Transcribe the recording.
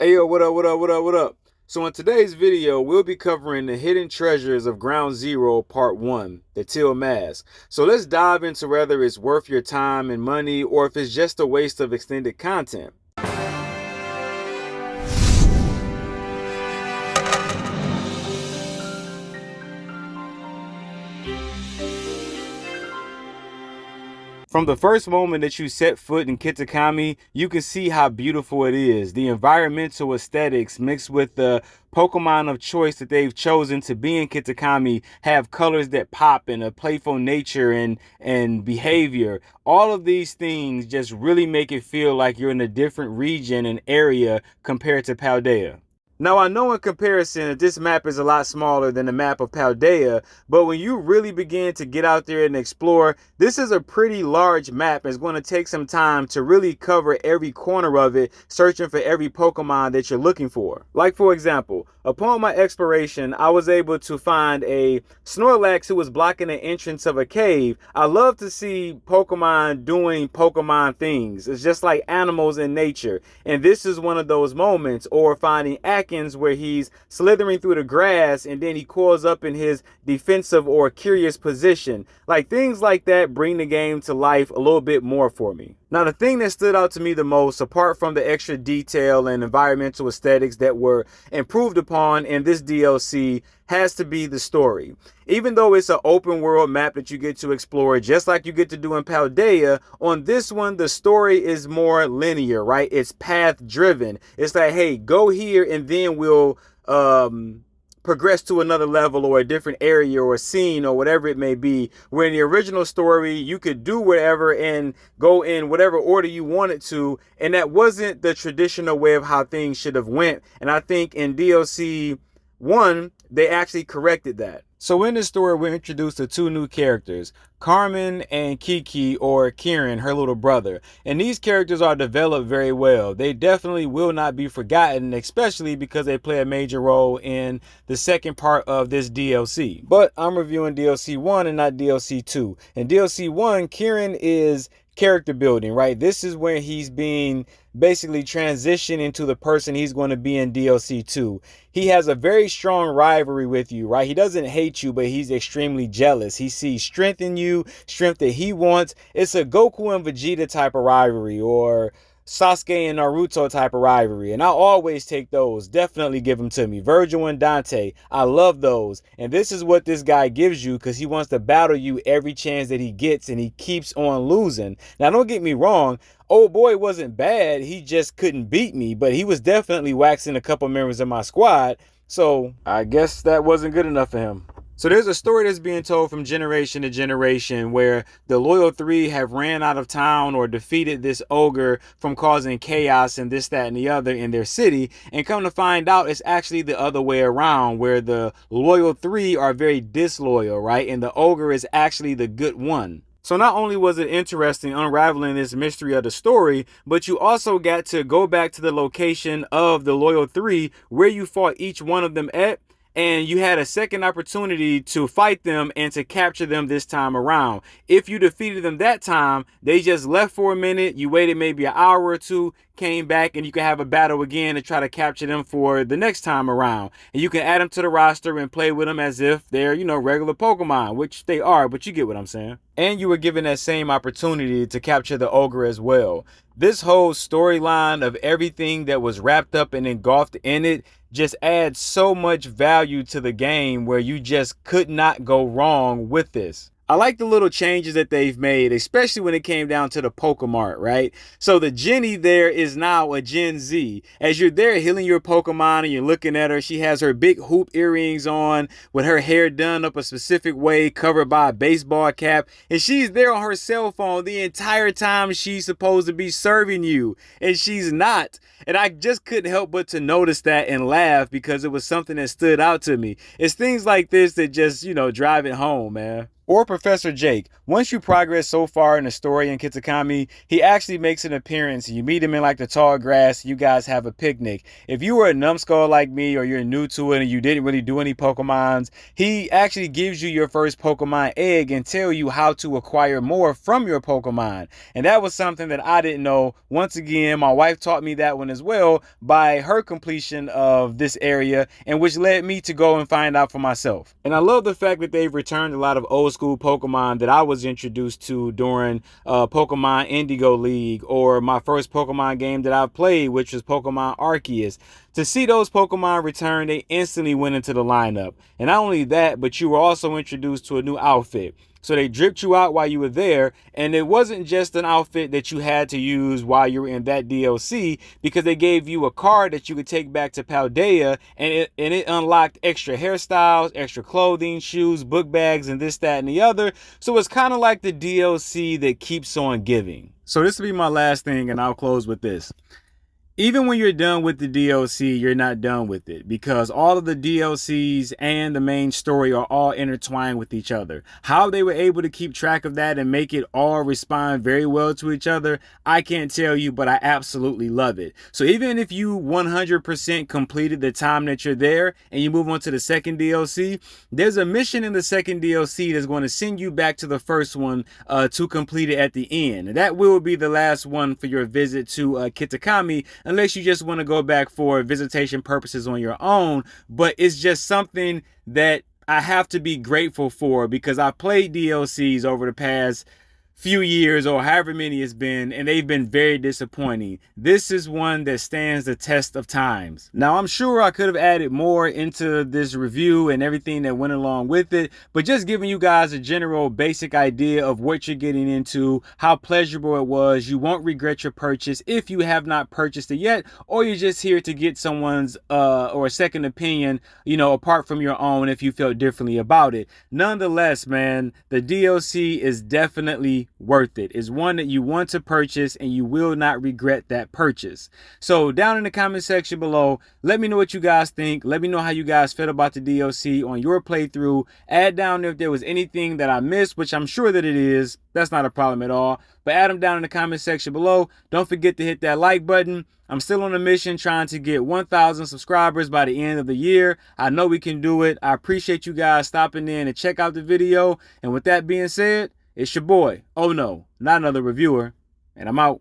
Hey yo, what up, what up, what up, what up? So in today's video, we'll be covering the hidden treasures of Ground Zero Part 1, the Teal Mask. So let's dive into whether it's worth your time and money or if it's just a waste of extended content. From the first moment that you set foot in Kitakami, you can see how beautiful it is. The environmental aesthetics mixed with the Pokemon of choice that they've chosen to be in Kitakami have colors that pop and a playful nature and behavior. All of these things just really make it feel like you're in a different region and area compared to Paldea. Now, I know in comparison that this map is a lot smaller than the map of Paldea, but when you really begin to get out there and explore, this is a pretty large map. It's going to take some time to really cover every corner of it, searching for every Pokemon that you're looking for. Like, for example, upon my exploration, I was able to find a Snorlax who was blocking the entrance of a cave. I love to see Pokemon doing Pokemon things. It's just like animals in nature. And this is one of those moments, or finding where he's slithering through the grass and then he coils up in his defensive or curious position. Like, things like that bring the game to life a little bit more for me. Now, the thing that stood out to me the most, apart from the extra detail and environmental aesthetics that were improved upon in this DLC, has to be the story. Even though it's an open world map that you get to explore, just like you get to do in Paldea, on this one, the story is more linear, right? It's path driven. It's like, hey, go here and then we'll progress to another level or a different area or a scene or whatever it may be. Where in the original story, you could do whatever and go in whatever order you wanted to. And that wasn't the traditional way of how things should have went. And I think in DLC 1, they actually corrected that. So in this story, we're introduced to two new characters, Carmen and Kiki, or Kieran, her little brother. And these characters are developed very well. They definitely will not be forgotten, especially because they play a major role in the second part of this DLC. But I'm reviewing DLC 1 and not DLC 2. In DLC 1, Kieran is character building, right? This is where he's being basically transitioned into the person he's going to be in DLC 2. He has a very strong rivalry with you, right? He doesn't hate you, but he's extremely jealous. He sees strength in you, strength that he wants. It's a Goku and Vegeta type of rivalry, or Sasuke and Naruto type of rivalry, and I always take those. Definitely give them to me. Virgil and Dante, I love those. And this is what this guy gives you, because he wants to battle you every chance that he gets, and he keeps on losing. Now, don't get me wrong, old boy wasn't bad, he just couldn't beat me, but he was definitely waxing a couple members of my squad, so I guess that wasn't good enough for him. So there's a story that's being told from generation to generation where the Loyal Three have ran out of town or defeated this ogre from causing chaos and this, that, and the other in their city. And come to find out, it's actually the other way around, where the Loyal Three are very disloyal, right? And the ogre is actually the good one. So not only was it interesting unraveling this mystery of the story, but you also got to go back to the location of the Loyal Three where you fought each one of them at. And you had a second opportunity to fight them and to capture them this time around. If you defeated them that time, they just left for a minute. You waited maybe an hour or two, came back, and you can have a battle again to try to capture them for the next time around. And you can add them to the roster and play with them as if they're, regular Pokemon, which they are, but you get what I'm saying. And you were given that same opportunity to capture the ogre as well. This whole storyline of everything that was wrapped up and engulfed in it just adds so much value to the game, where you just could not go wrong with this. I like the little changes that they've made, especially when it came down to the Pokemart, right? So the Jenny there is now a Gen Z. As you're there healing your Pokemon and you're looking at her, she has her big hoop earrings on with her hair done up a specific way, covered by a baseball cap. And she's there on her cell phone the entire time she's supposed to be serving you. And she's not. And I just couldn't help but to notice that and laugh, because it was something that stood out to me. It's things like this that just, drive it home, man. Or Professor Jake. Once you progress so far in the story in Kitakami, he actually makes an appearance. You meet him in like the tall grass. You guys have a picnic. If you were a numbskull like me, or you're new to it and you didn't really do any Pokemons, he actually gives you your first Pokemon egg and tell you how to acquire more from your Pokemon. And that was something that I didn't know. Once again, my wife taught me that one as well by her completion of this area, and which led me to go and find out for myself. And I love the fact that they've returned a lot of old school Pokemon that I was introduced to during Pokemon Indigo League, or my first Pokemon game that I've played, which was Pokemon Arceus. To see those Pokemon return, they instantly went into the lineup. And not only that, but you were also introduced to a new outfit. So they dripped you out while you were there, and it wasn't just an outfit that you had to use while you were in that DLC, because they gave you a card that you could take back to Paldea, and it unlocked extra hairstyles, extra clothing, shoes, book bags, and this, that, and the other. So it's kind of like the DLC that keeps on giving. So this will be my last thing, and I'll close with this. Even when you're done with the DLC, you're not done with it, because all of the DLCs and the main story are all intertwined with each other. How they were able to keep track of that and make it all respond very well to each other, I can't tell you, but I absolutely love it. So even if you 100% completed the time that you're there and you move on to the second DLC, there's a mission in the second DLC that's going to send you back to the first one to complete it at the end. And that will be the last one for your visit to Kitakami, unless you just want to go back for visitation purposes on your own. But it's just something that I have to be grateful for, because I played DLCs over the past few years, or however many it's been, and they've been very disappointing. This is one that stands the test of times. Now, I'm sure I could have added more into this review and everything that went along with it, but just giving you guys a general basic idea of what you're getting into, how pleasurable it was. You won't regret your purchase if you have not purchased it yet, or you're just here to get someone's or a second opinion, you know, apart from your own, if you felt differently about it. Nonetheless, man, the DLC is definitely worth it. It's one that you want to purchase, and you will not regret that purchase. So down in the comment section below, let me know what you guys think. Let me know how you guys felt about the DLC on your playthrough. Add down there if there was anything that I missed, which I'm sure that it is. That's not a problem at all. But add them down in the comment section below. Don't forget to hit that like button. I'm still on a mission trying to get 1,000 subscribers by the end of the year. I know we can do it. I appreciate you guys stopping in and check out the video. And with that being said, it's your boy, oh no, not another reviewer, and I'm out.